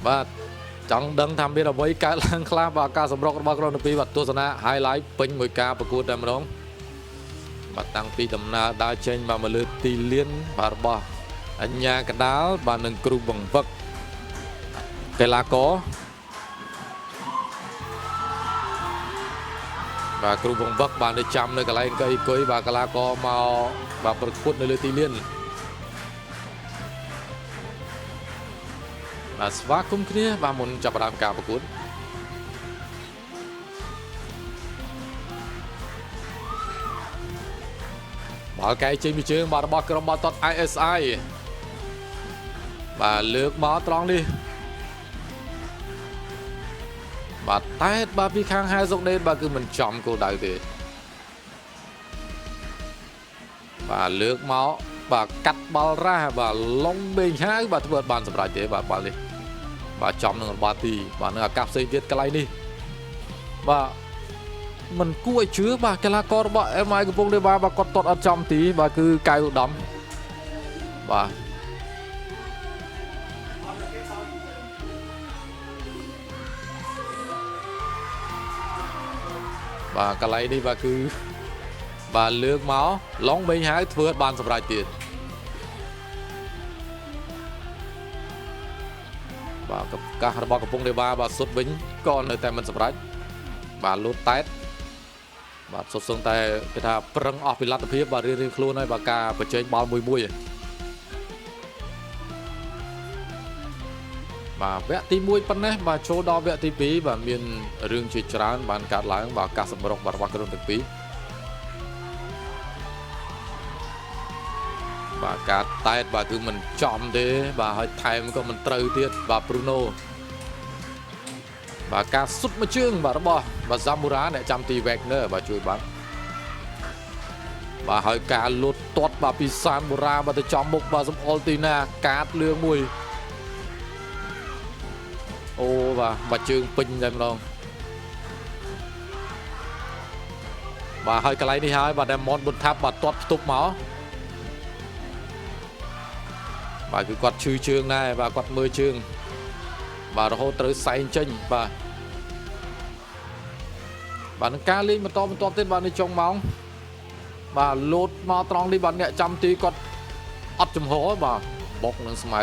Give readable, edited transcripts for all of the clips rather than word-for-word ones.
បាទចង់ដឹងថាមានអ្វីកើតឡើងខ្លះបាទការសម្រុករបស់ក្រុម12បាទទស្សនា highlight ពេញមួយការប្រកួតតែម្ដងបាទតាំងពីដំណើរដើរចេញមកលើទីលានបាទរបស់អញ្ញាកដាលបាទនឹងគ្រូបង្វឹកកីឡាករបាទគ្រូបង្វឹកបានទៅចាំនៅកន្លែងកីគុយបាទកីឡាករមកបាទប្រកួតនៅលើទីលានបាទស្វាគមន៍គ្នាបាទមុនចាប់ផ្ដើមការប្រកួតបាល់កែចេញពីជើងបាទរបស់ក្រុមបាល់ទាត់ ISI បាទលើកមកត្រង់នេះបាទតែបាទពីខាងហែសុកដេតបាទគឺមិនចំគោលដៅទេបាទលើកមកបាទកាត់បាល់រ៉ាបាទឡុងបេងហៅបាទធ្វើបានសម្រេចទេបាទបាល់នេះបាទចំនឹងរបស់ទីបាទនៅអាកាសផ្សេងទៀតកន្លែងនេះបាទមិនគួរឲ្យជឿបាទកីឡាកររបស់ MI កំពុងតែបាទគាត់ទាត់អត់ចំទីបាទគឺកៅឧត្តមបាទបាទកន្លែងនេះបាទគឺបាទលើកមកឡុងបេងហៅធ្វើបានសម្រេចទៀតបាទកាសរបស់កំពុងតែបាទសុទ្ធវិញក៏នៅតែមិនសម្រេចបាទលូតតែតបាទសុទ្ធសឹងតែគេថាប្រឹងអស់ពីលទ្ធភាពបាទរៀងខ្លួនហើយបាទការបញ្ចេញបាល់មួយបាទវគ្គទី1ប៉ុណ្ណេះបាទចូលដល់វគ្គទី2បាទមានរឿងជាច្រើនបានកាត់ឡើងបាទការសម្រុករបស់ក្រុមទាំងពីរបាទការតែតបាទគឺមិនចំទេបាទហើយថែមក៏មិនត្រូវទៀតបាទប្រូណូបាទការសុទ្ធមួយជើងបាទរបស់បាទសាមូរ៉ាអ្នកចាំទីវេកនើបាទជួយបាទហើយការលូតទាត់បាទពីសាមូរ៉ាបាទទៅចំមុខបាទសំអល់ទីណាកាតលឿងមួយអូបាទជើងពេញតែម្ដងបាទហើយកន្លែងនេះហើយបាទដែលម៉ុនបុនថាប់បាទទាត់ផ្ទប់មកបាទគឺគាត់ឈឺជើងដែរបាទគាត់មើលជើងបាទរហូតត្រូវសែងចេញបាទនឹងការលេងបន្តទៀតបាទនៅចុងម៉ោងបាទលោតមកត្រង់នេះបាទអ្នកចាំទីគាត់អត់ចំហបាទបុកនឹងស្មៅ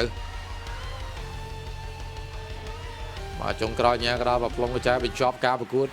បាទចុងក្រោយញ៉ាកដាល់បាទប្លង់កញ្ចែបញ្ចប់ការប្រកួត